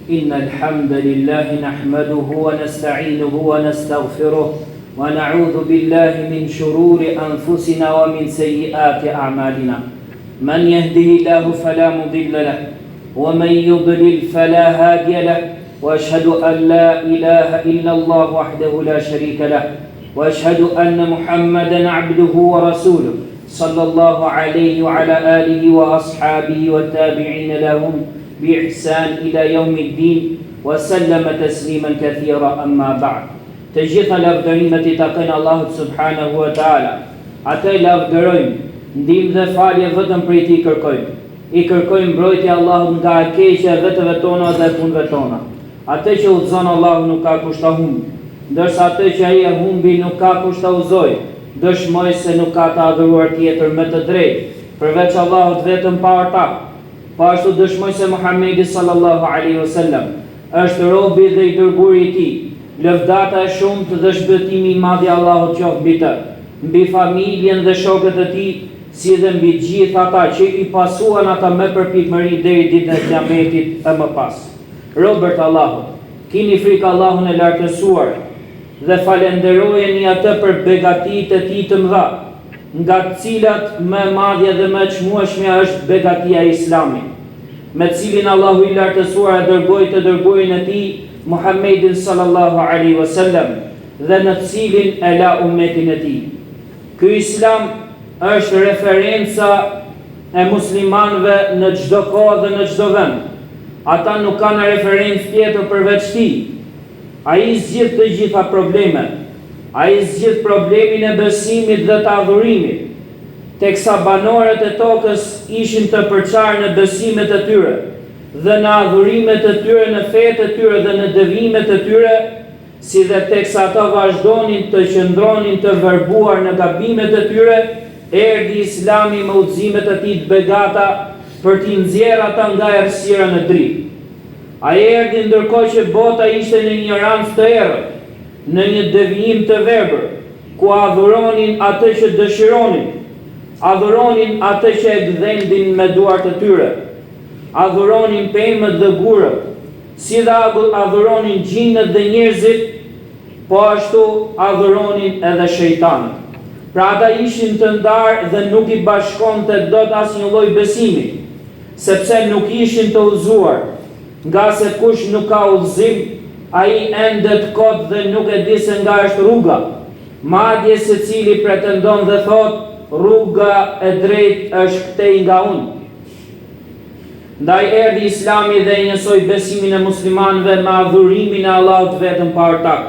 إن الحمد لله نحمده ونستعينه ونستغفره ونعوذ بالله من شرور أنفسنا ومن سيئات أعمالنا من يهده الله فلا مضل له ومن يضلل فلا هادي له وأشهد أن لا إله إلا الله وحده لا شريك له وأشهد أن محمدا عبده ورسوله صلى الله عليه وعلى آله وأصحابه والتابعين لهم بإحسان إلى يوم الدين وسلم تسليما كثيرا أما بعد تجيث لافدريمة تقين الله سبحانه وتعالى أتي لافدرين ndim dhe falje vetëm për ti kërkojmë. I kërkojmë mbrojtje Allahut nga e keqja e vetëve tona dhe punëve tona. Atë që udhëzon Allahu nuk ka kush ta humbë, ndërsa atë që ai e humbi nuk ka kush ta udhëzojë. Dëshmoj se nuk ka të adhuruar tjetër më të drejtë përveç Allahut vetëm pa ortak. Po ashtu dëshmoj se Muhamedi sallallahu alaihi wasallam është robi dhe i dërguari i tij. Lëvdata e shumtë dhe shpëtimi i madh i Allahut qoftë mbi të, mbi familjen dhe shokët e tij, si dhe mbi gjithë ata që i pasuan ata me përpikmëri deri ditën e Kiametit e më pas. Robert Allahut, kini frikë Allahun e lartësuar dhe falenderojeni atë për begatitë e tij të mëdha, nga të cilat më e madhja dhe më e çmueshmja është begatia e Islamit, me cilin Allahu i lartësuar e dërgoi të dërguarin e tij Muhammedin sallallahu alaihi wasallam dhe në cilin e la ummetin e tij. Ky Islam është referenca e muslimanëve në çdo kohë dhe në çdo vend. Ata nuk kanë referencë tjetër përveç tij. Ai zgjidh të gjitha problemet. Ai zgjidh problemin e besimit dhe të adhurimit, teksa banorët e tokës ishin të përçarë në besimet e tyre dhe në adhurimet e tyre, në fetë e tyre dhe në devimet e tyre, si dhe teksa ata vazhdonin të qëndronin të verbuar në gabimet e tyre, erdhi Islami me udhëzimet e tij të begata për t'i nxjerrë ata nga errësira në dritë. Ai erdhi ndërkohë që bota ishte në ignorancë të errët, në një devijim të verbër, ku adhuronin atë që dëshironin, adhuronin atë që e gdhendin me duart e tyre, adhuronin pemët dhe gurët, si dhe adhuronin gjinët dhe njerëzit, po ashtu adhuronin edhe shejtanët. Pra ata ishin të ndarë dhe nuk i bashkonte dot asnjë lloj besimi, sepse nuk ishin të udhëzuar, nga se kush nuk ka udhëzim, ai ende të kot dhe nuk e di se nga është rruga. Madje secili pretendon dhe thot rruga e drejtë është këtej nga unë. Ndaj erdhi Islami dhe i njësoj besimin e muslimanëve me adhurimin e Allahut vetëm pa ortak,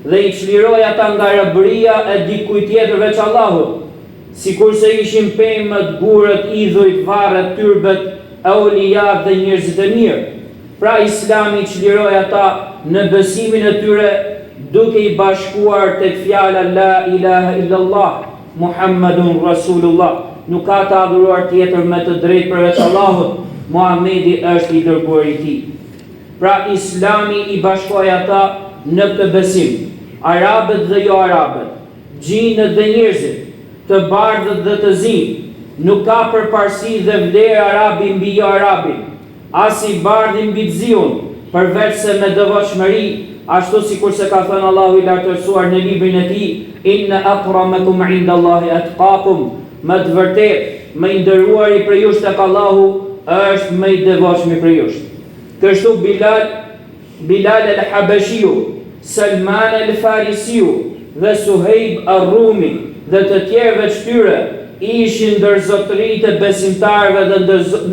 dhe i çliroi ata nga robëria e dikujt tjetër veç Allahut, sikurse ishin pemët, gurët, idhujt, varret, tyrbet, auliat dhe njerëzit e mirë. Pra Islami i çliroi ata në besimin e tyre, duke i bashkuar tek fjala la ilaha illallah Muhammedun Rasulullah. Nuk ka të adhuruar tjetër me të drejtë përveç Allahut, Muhamedi është i dërguari i tij. Pra Islami i bashkoi ata në këtë besim, arabët dhe jo arabët, gjinët dhe njerëzit, të bardhët dhe të zi, nuk ka përparësi dhe vlerë arabi mbi jo arabin, as i bardhi mbi të ziun, përveç se me devotshmëri, ashtu sikur se ka thënë Allahu i lartësuar në librin e tij, inna akramakum indallahi atqakum, më të vërtetë, më i nderuari prej jush tek Allahu është më i devotshëm prej jush. Kështu Bilal el-Habashiu, Salman el-Farisiu dhe Suhejb ar-Rumi dhe të tjerëve të tyre ishin ndërzotëritë e besimtarëve dhe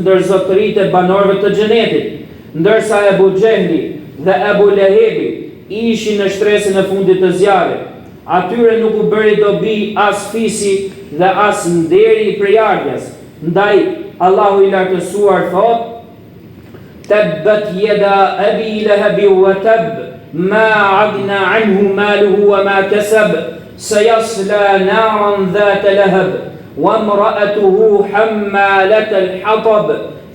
ndërzotëritë e banorëve të xhenetit, ndërsa Ebu Xehli dhe Ebu Lehebi ishin në shtresën e fundit të zjarrit. Atyre nuk u bëri dobi as fisi dhe as nderi i prejardhjes. Ndaj Allahu i lartësuar thot: Tabbat yada abi lahab wa tab, ma agna anhu maluhu wa ma kasab, sayasla naran dhata lahab, wa imra'atuhu hammalat al-hatab,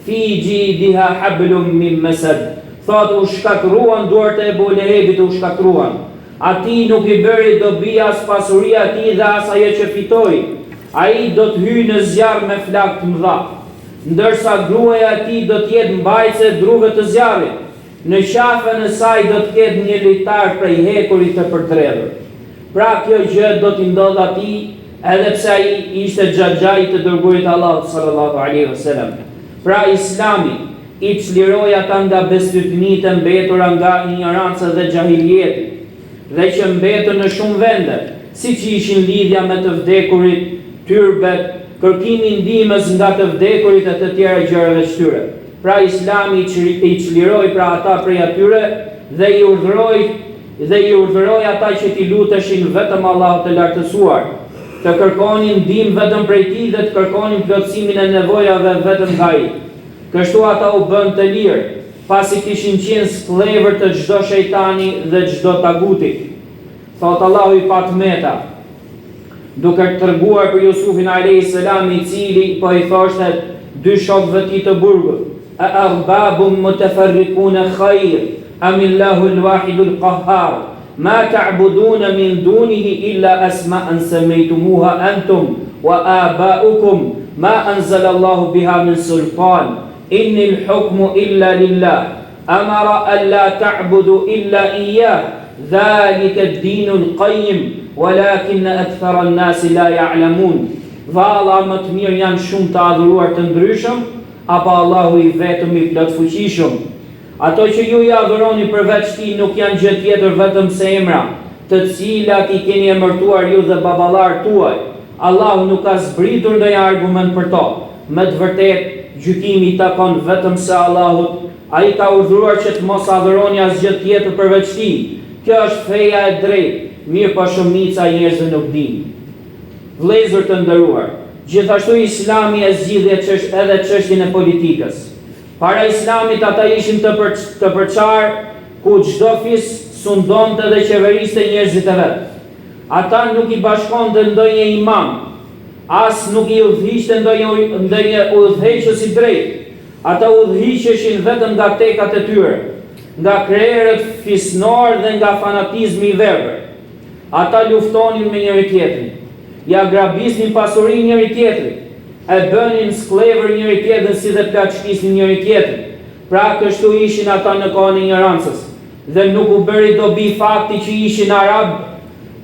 fi jidha hablum min masad. Thot u shkatruan duart e Ebu Lehebit, u shkatruan. Ati nuk i bëri dobi as pasuria ati dhe as ajo që fitoi. Ai do të hyjë në zjarr me flak të mëdha, ndërsa gruaja e tij do të jetë mbajtëse druve të zjarrit. në qafën e saj do të ketë një litar prej hekurit të përdredhur. Pra kjo gjë do t'i ndodh atij, edhe pse ai ishte xhaxhai të dërguarit Allahut sallallahu alaihi wasallam. Pra Islami i çliroi ata nga besytnitë e mbetura nga ignoranca dhe xhahiljeti, dhe që mbetën në shumë vende, siç ishin lidhja me të vdekurit, tyrbet, kërkimi i ndihmës nga të vdekurit e të tjera gjërave shtyre. Pra Islami i çliroi pra ata prej atyre dhe i urdhëroi ata që t'i luteshin vetëm Allahut të lartësuar, të kërkonin ndihmë vetëm prej tij dhe të kërkonin plotësimin e nevojave vetëm nga ai. Kështu ata u bën të lirë, pasi kishin qenë skllëvër të çdo shejtani dhe çdo taguti. Thot Allahu i patmeta, duke treguar për Jusufin alayhis salam, i cili po i thoshte dy shokëve të tij të burgut: a arbabun mutafarriquna khair am Allahu al-wahid al-qahhar ma ta'buduna min dunihi illa asma'an sammaytumuha antum wa aba'ukum ma anzala Allahu biha min sultan inni al-hukmu illa lillah amara an la ta'budu illa iyyah dhalika ad-din al-qayyim walakin akthara an-nas la ya'lamun. Valla më të mirë janë shumë të adhuruar të ndryshëm, apo Allahu i vetëm i plot fuqishëm? Ato që ju i adhuroni përveç tij nuk janë gjë tjetër vetëm se emra, të cilat i keni emërtuar ju dhe baballar tuaj. Allahu nuk ka zbritur ndonjë argument për to. Me të vërtetë, gjykimi i takon vetëm se Allahut. Ai ka urdhëruar që të mos adhuroni asgjë tjetër përveç tij. Kjo është feja e drejtë, mirë po shumica e njerëzve nuk dinë. Vëllezër të nderuar, gjithashtu Islami e zgjidhje edhe çështjen e politikës. Para Islamit ata ishin të përçar, ku çdo fis sundonte dhe qeveriste njerëzit e vet. Ata nuk i bashkonte ndonjë imam, as nuk i udhëhiqte ndonjë udhëheqës i drejtë. Ata udhëhiqeshin vetëm nga tekat e tyre, nga krerët fisnor dhe nga fanatizmi i verbër. Ata luftonin me njëri tjetrin, ja grabisnin pasurinë njëri tjetrit, e bënin skllëvër njëri tjetrin si dhe plaçkisnin njëri tjetrin. Pra kështu ishin ata në kohën e ignorancës, dhe nuk u bëri dobi fakti që ishin arab,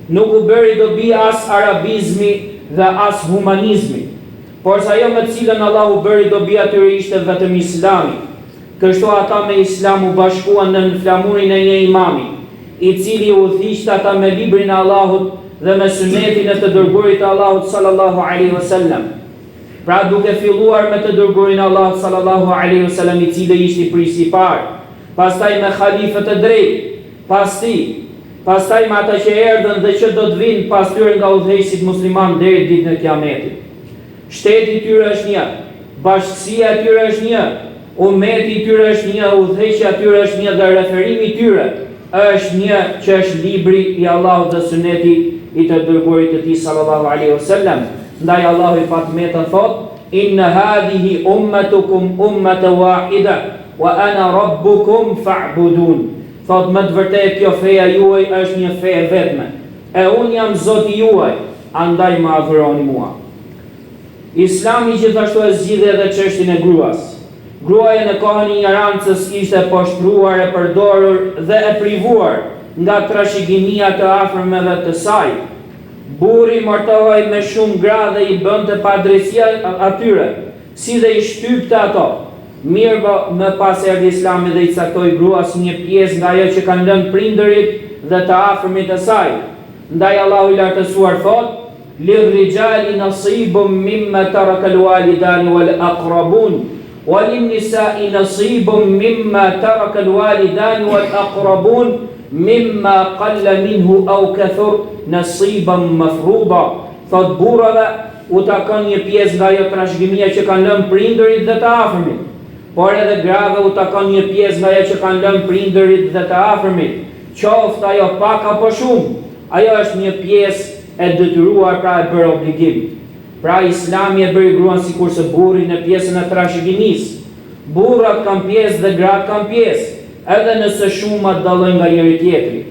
nuk u bëri dobi as arabizmi dhe as humanizmi, por sa ajo me cilën Allah u bëri dobi atyre ishte vetëm Islami. Kështu ata me Islam u bashkuan në flamurin e një imami, i cili u udhëhiqte ata me librin e Allahut dhe me sunetin e të dërguarit të Allahut sallallahu alaihi wasallam. Pra duke filluar me të dërguarin e Allahut sallallahu alaihi wasallam, i cili ishte prisi i parë, pastaj me khalifët e drejtë, pastaj me ata që erdhën dhe që do të vinë pas tyre nga udhëheqësit musliman deri ditën e Kiametit. Shteti i tyre është një, bashkësia e tyre është një, ummeti i tyre është një, udhëheqja e tyre është një dhe referimi i tyre është një, që është libri i Allahut dhe suneti i të dërguarit të tij sallallahu alaihi wasallam. Ndaj Allahu i patmetën thot: inna hadhihi ummatukum ummatan wahida wa ana rabbukum fa'budun. Thot më të vërtetë kjo feja juaj është një fe e vetme, e unë jam Zoti juaj, andaj më adhuroni mua. Islami gjithashtu e zgjidhi edhe çështjen e gruas. Gruaja në kohën e ignorancës ishte poshtruar, e përdorur dhe e privuar nga trashëgimia të afërmeve të saj. Burri martohej me shumë gra dhe i bënte padrejësia atyre, si dhe i shtypte ato. Mirë më pas erdhi Islami dhe i caktoi gruas një pjesë nga ajo që kanë lënë prindërit dhe të afërmit e saj. Ndaj Allahu i lartësuar thot: lirrijali nasibun mimma taraka alwalidani wal aqrabun وللنساء نصيب مما ترك الوالدان والأقربون مما قل منه أو كثر نصيبا مفروضا. Thot burrave u takon një pjesë nga ajo trashëgimia që kanë lënë prindërit dhe të afërmit, por edhe grave u takon një pjesë nga ajo që kanë lënë prindërit dhe të afërmit, qoftë ajo pak apo shumë. Ajo është një pjesë e detyruar, pra e bërë obligim. Pra Islami e bëri gruan sikurse burri në pjesën e trashëgimisë. Burrat kanë pjesë dhe gratë kanë pjesë, edhe nëse shumat dallojnë nga njëri tjetri.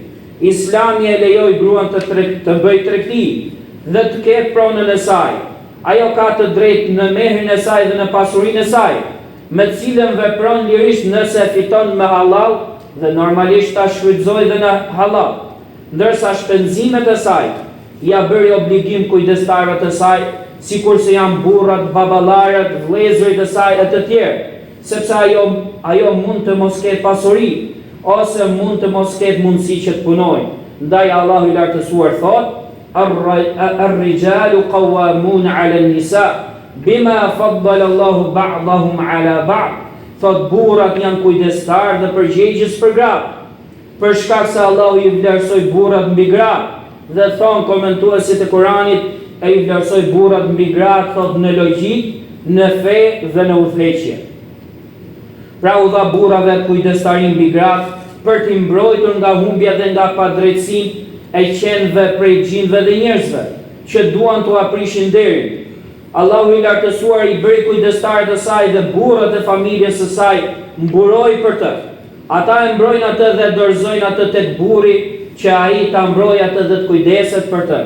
Islami e lejoi gruan të bëjë tregti dhe të ketë pronën e saj. Ajo ka të drejtë në mehrin e saj dhe në pasurinë e saj, me cilën vepron lirisht nëse fiton me halal dhe normalisht ta shfrytëzoi dhe në halal, ndërsa shpenzimet e saj ja bëri obligim kujdestarëve të saj, sikur se janë burrat, baballarët, vëllezërit e saj e të tjerë, sepse ajo mund të mos ketë pasuri, ose mund të mos ketë mundësi që të punojë. Ndaj Allahu i lartësuar thot: "Ar-rijalu qawwamun 'ala an-nisa bima faddala Allahu ba'dahum 'ala ba'd." Thot burrat janë kujdestar dhe përgjegjës për gratë, për shkak se Allahu i vlerësoi burrat mbi gratë, dhe thon komentuesit e Kuranit, e i vlerësoi burrat mbi gratë, thot në logjik, në fe dhe në udhëheqje. Pra u dha burrave kujdestarin mbi gratë për t'i mbrojtur nga humbja dhe nga padrejtësinë e qenëve prej gjinëve dhe njerëzve që duan t'u aprishin derin. Allahu i lartësuar i bëri kujdestarët e saj dhe burrat e familjes së saj mburoi për të. Ata e mbrojnë atë dhe dorëzojnë atë tek burri, që ai ta mbrojë atë dhe të kujdeset për të.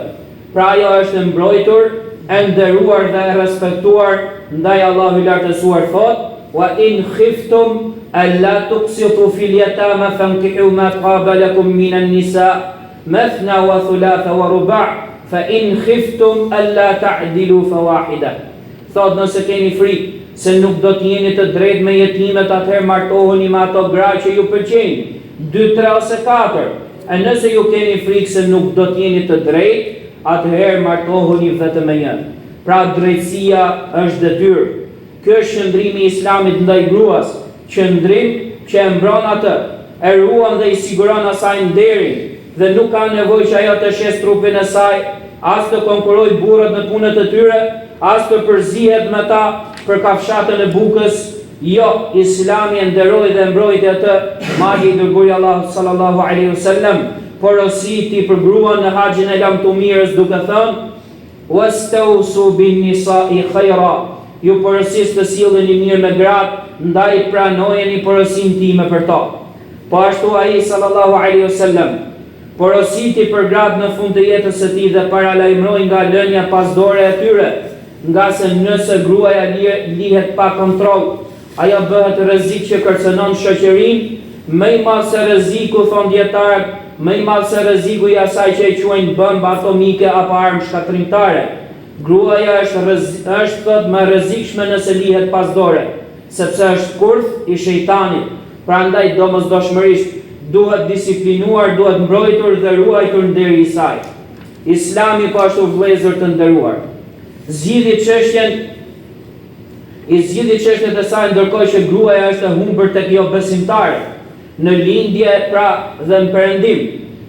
Pra ajo është e mbrojtur, e nderuar dhe e respektuar, ndaj Allahu i lartësuar thot: "Wa in khiftum alla tuqsitu fil yatama fankihu ma qaba lakum minan nisa mathna wa thulatha wa ruba' fa in khiftum alla ta'dilu fawahida." Thot nëse keni frikë se nuk do të jeni të drejtë me jetimet, atëherë martohuni me ato gra që ju pëlqejnë, 2, 3 ose 4. E nëse ju keni frikë se nuk do të jeni të drejtë, atëherë martohuni vetëm me një. Pra drejtësia është detyrë. Ky është qëndrimi i Islamit ndaj gruas, qëndrim që e mbron atë, e ruan dhe i siguron asaj nderin, dhe nuk ka nevojë që ajo të shes trupin e saj, as të konkurrojë burrat në punët e tyre, as të përzihet me ta për kafshatën e bukës. Jo, Islami e nderoi dhe mbrojti atë, madje i dërguari Allahu sallallahu alaihi wasallam porositi për gruan në haxhin e lamtumirës duke thënë: "Wastausu bin nisa'i khaira." Ju porosis të silleni mirë me gratë, ndaj pranojeni porosinë time për to. Po ashtu ai sallallahu alaihi wasallam porositi për gratë në fund të jetës së tij dhe paralajmëroi nga lënia pasdore e tyre, nga se nëse gruaja lihet pa kontroll, ajo bëhet rrezik që kërcënon shoqërinë, më i madh se rreziku, thon dietarët, më i madh se rreziku i asaj që e quajnë bomba atomike apo armë shkatrimtare. Gruaja është thot më rrezikshme nëse lihet pasdore, sepse është kurth i shejtanit. Prandaj domosdoshmërisht duhet disiplinuar, duhet mbrojtur dhe ruajtur nderi i saj. Islami po ashtu vëllezër të nderuar, zgjidhi çështjet e saj, ndërkohë që gruaja është e humbur tek jo besimtarë, në lindje pra dhe në perëndim,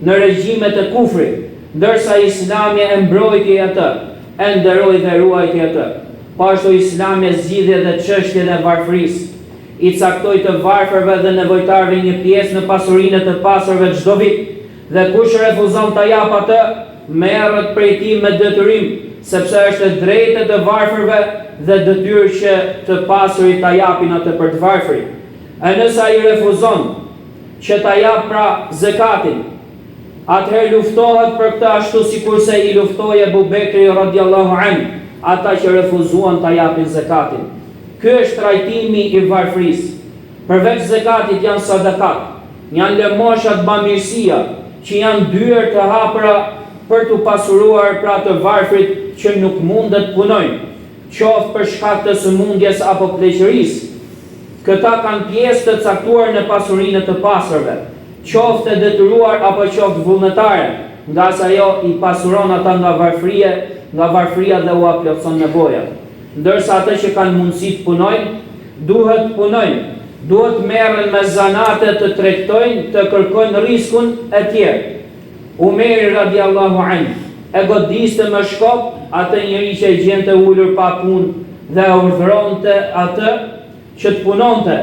në regjimet e kufrit, ndërsa Islami e mbrojti atë, e nderoi dhe ruajti atë. Po ashtu Islami zgjidhi edhe çështjen e varfërisë, i caktoi të varfërve dhe nevojtarëve një pjesë në pasurinë të pasurve çdo vit, dhe kush refuzon ta jap atë, merret prej tij me detyrim, sepse është e drejtë të varfërve dhe detyrë që të pasurit ta japin atë për të varfërit. E nëse ai refuzon që ta jap pra zakatin, atëherë luftohet për këtë ashtu sikurse i luftoi Abu Bekri radhiyallahu anhu ata që refuzuan ta japin zakatin. Ky është trajtimi i varfërisë. Përveç zakatit janë sadakat, janë lëmoshat bamirësia, që janë dyer të hapura për të pasuruar pra të varfrit që nuk mundet punojnë, qoftë për shkak të sëmundjes apo pleqërisë. Këta kanë pjesë të caktuar në pasurinë të pasërve, qoftë e detyruar apo qoftë vullnetare, nga sa ajo i pasuron ata nga varfëria dhe u plotson nevojat. Ndërsa ata që kanë mundësi të punojnë, duhet merren me zanate të tregtojnë, të kërkojnë riskun e tjerë. Umeri radiallahu anhu e godiste me shkop atë njeri që e gjente ulur pa punë dhe e urdhëronte atë që të punonte,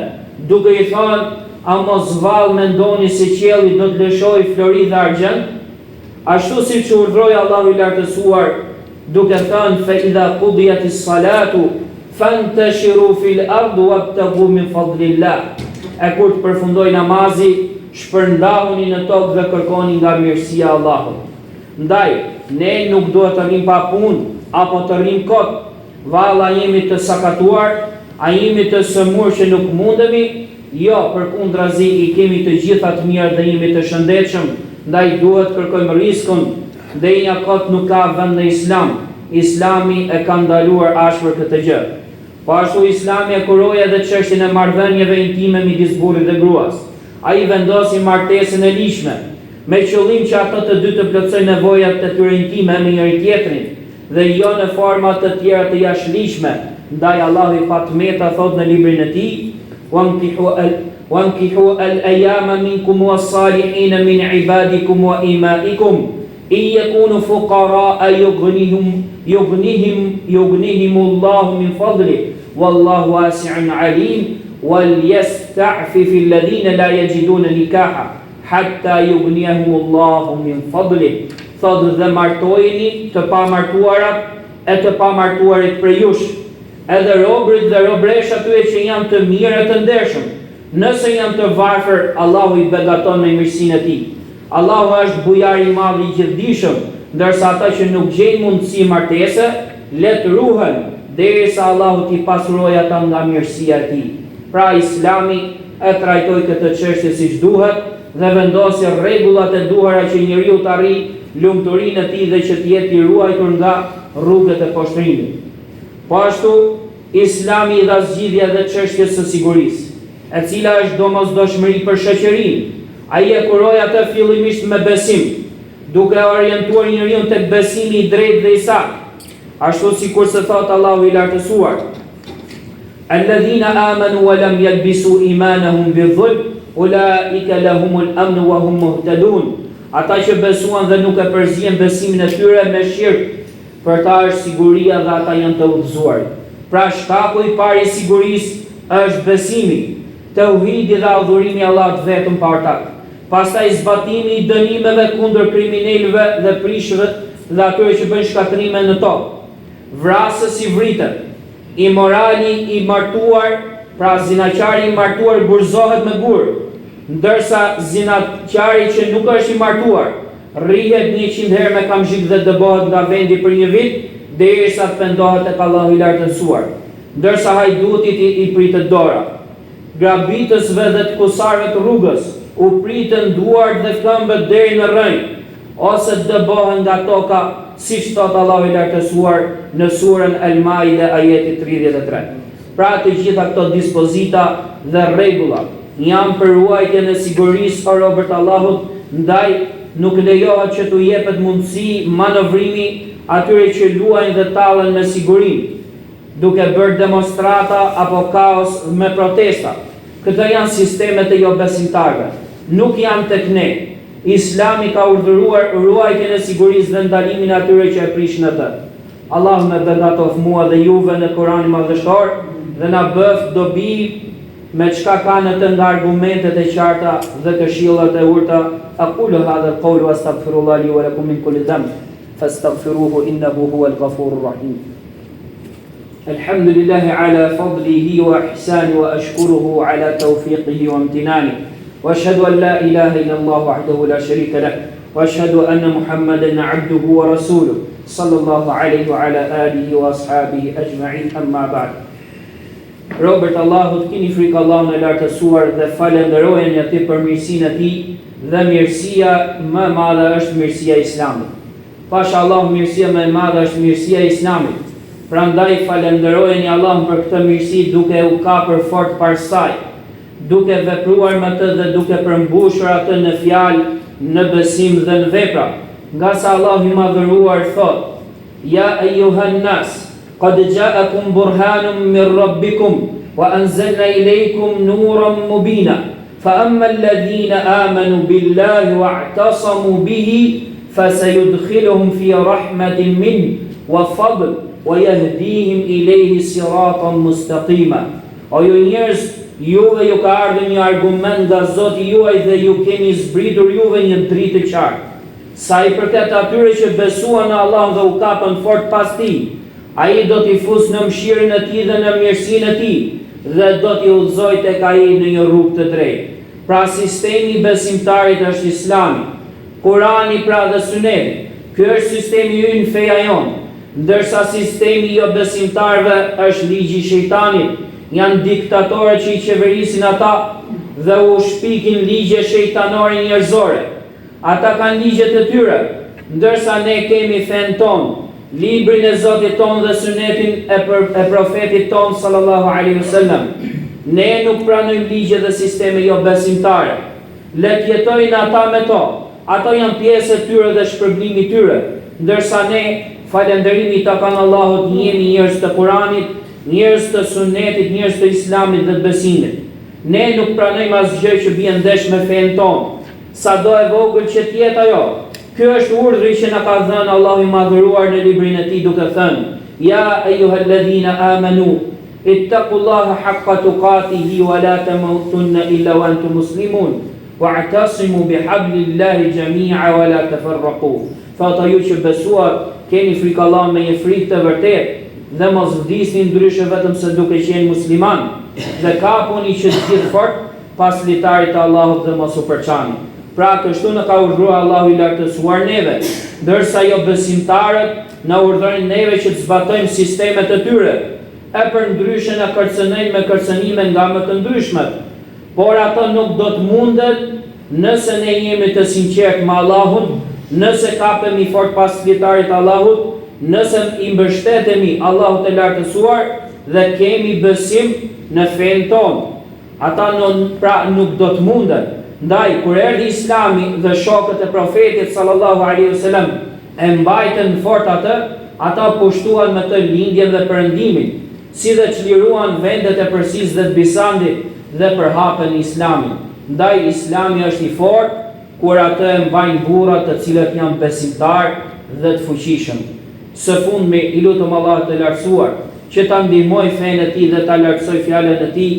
duke i thënë: "A mos vallë mendoni se qielli do të lëshojë flori dhe argjend?" Ashtu siç urdhroi Allahu i lartësuar, duke thënë: "Fa idha qudiyatis salatu fantashiru fil ardi wabtaghu min fadlillah." E kur të përfundoi namazi, shpërndahuni në tokë dhe kërkoni nga mirësia e Allahut. Ndaj, ne nuk duhet të rrim pa punë apo të rrim kot, valla jemi të sakatuar, a jemi të sëmur që nuk mundemi, Jo, përkundrazi i kemi të gjitha të mirë dhe jemi të shëndetshëm, ndaj duhet kërkojmë riskun dhe një kot nuk ka vend në Islam. Islami e ka ndaluar ashpër këtë gjë. Po ashtu Islami e kuroi edhe çështjen e marrëdhënieve intime midis burrit dhe gruas. Ai vendosi martesën e lishme, me qëllim që ato të dy të plotësojnë nevojat e tyre intime me njëri tjetrin, dhe jo në forma të tjera të jashtëligjshme. Ndaj Allahu i Fatmeta thot në librin e tij: "Wankihu al-ayama minkum was-salihin min ibadikum wa imaikum in yakunu fuqara yughnihim Allahu min fadlihi wallahu wasi'un 'alim وليستعفف الذين لا يجدون نكاحا حتى يغنيهم الله من فضله." Thotë dhe martojeni të pamartuarat e të pamartuarit për jush, edhe robrit dhe robresh atyre që janë të mirë e të ndershëm. Nëse janë të varfër, Allahu i begaton me mirësinë e tij. Allahu është bujar i madh i gjithdijshëm, ndërsa ata që nuk gjejnë mundësi martese, le të ruhen derisa Allahu t'i pasurojë ata nga mirësia e tij. Pra Islami e trajtoi këtë çështje siç duhet dhe vendosi rregullat e duhura që njeriu të arrijë lumturinë e tij dhe që të jetë i ruajtur nga rrugët e poshtrimit. Po ashtu Islami i dha zgjidhje edhe çështjes së sigurisë, e cila është domosdoshmëri për shoqërinë. Ai e kuroi atë fillimisht me besim, duke orientuar njeriu tek besimi i drejtë dhe i saktë, ashtu sikur se thot Allahu i lartësuar: "Alladhina amanu wa lam yalbisu imanahum bidhulm, ulaika lahumul amn wa hum muhtadun." Ata që besuan dhe nuk e përzihen besimin e tyre me shirk, për ta është siguria dhe ata janë të udhëzuar. Pra shkaku i parë i sigurisë është besimi, tauhidi dhe adhurimi Allahut vetëm pa ortak. Pastaj zbatimi i dënimeve kundër kriminalëve dhe prishëve dhe atyre që bëjnë shkatrime në tokë. Vrasës i vritet, imorali i martuar, pra zinaqari i martuar burzohet me gur, ndërsa zinaqari që nuk është i martuar rrihet 100 herë me kamzhik dhe dëbohet nga vendi për një vit, derisa të pendohet tek Allahu i lartësuar, ndërsa hajdutit i pritet dora. Grabitësve dhe të kusarve të rrugës u pritën duart dhe këmbët deri në rrënjë, ose dëbohen nga toka, siç thot Allahu i lartësuar në surën Al-Maide ajeti 33. Pra të gjitha këto dispozita dhe rregulla janë për ruajtjen e sigurisë o robërt Allahut, ndaj nuk lejohet që t'u jepet mundësi manovrimi atyre që luajnë dhe tallen me siguri, duke bërë demonstrata apo kaos me protesta. Këto janë sistemet e jo besimtarëve, nuk janë tek ne. Islami ka urdhëruar ruajtjen e sigurisë dhe ndalimin e atyre që e prishin atë. Allahu më begatof mua dhe juve në Kur'anin madhështor dhe na bëf dobi me çka kanë të nga argumentet e qarta dhe këshillat e urta. Aqulu hadha al-qawlu wastaghfirullaha li wa lakum min kulli dhanb fastaghfiruhu innahu huwal ghafurur rahim. Alhamdulillahi ala fadlihi wa ihsanihi wa ashkuruhu ala tawfiqihi wa imtinanihi. وأشهد أن لا إله إلا الله وحده لا شريك له وأشهد أن محمدا عبده ورسوله صلى الله عليه وعلى آله وأصحابه أجمعين أما بعد. Robert Allahut, kini frikë Allahun e lartësuar dhe falenderojeni atij për mirësinë e tij, dhe mirësia më e madhe është mirësia e Islamit. Pasha Allah, mirësia më e madhe është mirësia e Islamit. Prandaj falenderojeni Allahun për këtë mirësi duke u kapur fort para saj, duke vepruar me të dhe duke përmbushur atë në fjalë, në besim dhe në vepra. Nga sa Allahu i madhëruar thot: "Ya ayyuhan nas, qad ja'akum burhanun min rabbikum wa anzalna ilaykum nuran mubina. Fa amma alladhina amanu billahi wa'tasamu bihi fasayudkhiluhum fi rahmatin min wa fadl wa yahdihim ilayhi siratan mustaqima." O ju njerëz, juve ju ka ardhur një argument nga Zoti juaj dhe ju keni zbritur juve një dritë të qartë. Sa i përket atyre që besuan në Allah dhe u kapën fort pas tij, ai do t'i fusë në mëshirën e tij dhe në mirësinë e tij dhe do t'i udhëzojë tek ai në një rrugë të drejtë. Pra sistemi i besimtarit është Islami, Kurani pra dhe Suneti. Ky është sistemi ynë, feja jonë, ndërsa sistemi jo besimtarëve është ligji i shejtanit, janë diktatore që i qeverisin ata dhe u shpikin ligje shejtanore njerëzore. Ata kanë ligjet e tyre, ndërsa ne kemi fen ton, librin e Zotit ton dhe sunetin e profetit ton sallallahu alaihi wasallam. Ne nuk pranojmë ligje dhe sisteme jo besimtare. Let jetojnë ata me to. Ato janë pjesë e tyre dhe shpërblimi tyre, ndërsa ne, falënderimi ta kanë Allahut, jemi njerëz të Kuranit, njerëz të sunetit, njerëz të Islamit dhe të besimit. Ne nuk pranojmë asgjë që bie ndesh me fen ton, sado e vogël që të jetë ajo. Ky është urdhri që na ka dhënë Allahu i madhëruar në librin e tij, duke thënë: Ja ayyuhalladhina amanu ittaqullaha haqqa tuqatihi wa la tamutunna illa wa antum muslimun. Wa'tasimu bihablillahi jami'a wa la tafarraqu. Ata ju që besuar, keni frikë Allah me një frikë të vërtetë dhe mos vdisni ndryshe vetëm se duke qenë musliman, dhe kapuni që të gjithë fort pas litarit të Allahut dhe mos u përçani. Pra kështu në ka urdhëruar Allahu i lartësuar neve, ndërsa jo besimtarët na urdhërojnë neve që të zbatojmë sistemet e tyre, e për ndryshe na kërcënojnë me kërcënime nga më të ndryshmet. Por ato nuk do të mundet nëse ne jemi të sinqert me Allahun, nëse kapemi fort pas litarit Allahut, nëse i mbështetemi Allahut e lartësuar dhe kemi besim në fen ton. Ata nuk do të mundet. Ndaj, kur erdhi Islami dhe shokët e profetit sallallahu alaihi wasallam e mbajtën fort atë, ata pushtuan me të lindjen dhe perëndimin, si dhe çliruan vendet e Persisë dhe të Bizantit dhe përhapën Islamin. Ndaj Islami është i fortë kur atë e mbajnë burrat të cilët janë besimtar dhe të fuqishëm. Së fundmi, i lutem Allahut të lartësuar që ta ndihmoj fenë e tij dhe ta lartësoj fjalën e tij,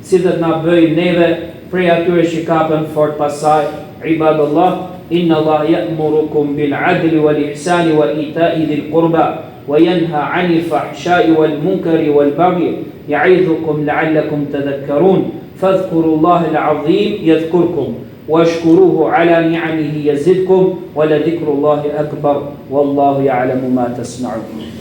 si dhe të na bëjë neve prej atyre që kapen fort pasaj. Ibadallah, inna Allah ya'murukum bil 'adli wal ihsani wa ita'i dhil qurba wa yanha 'anil fahsha'i wal munkari wal baghi ya'idhukum la'allakum tadhakkarun. Fadhkurullaha al-'azim yadhkurkum washkuruhu 'ala ni'amihi yazidkum wa la dhikrullahi akbar wallahu ya'lamu ma tasna'un.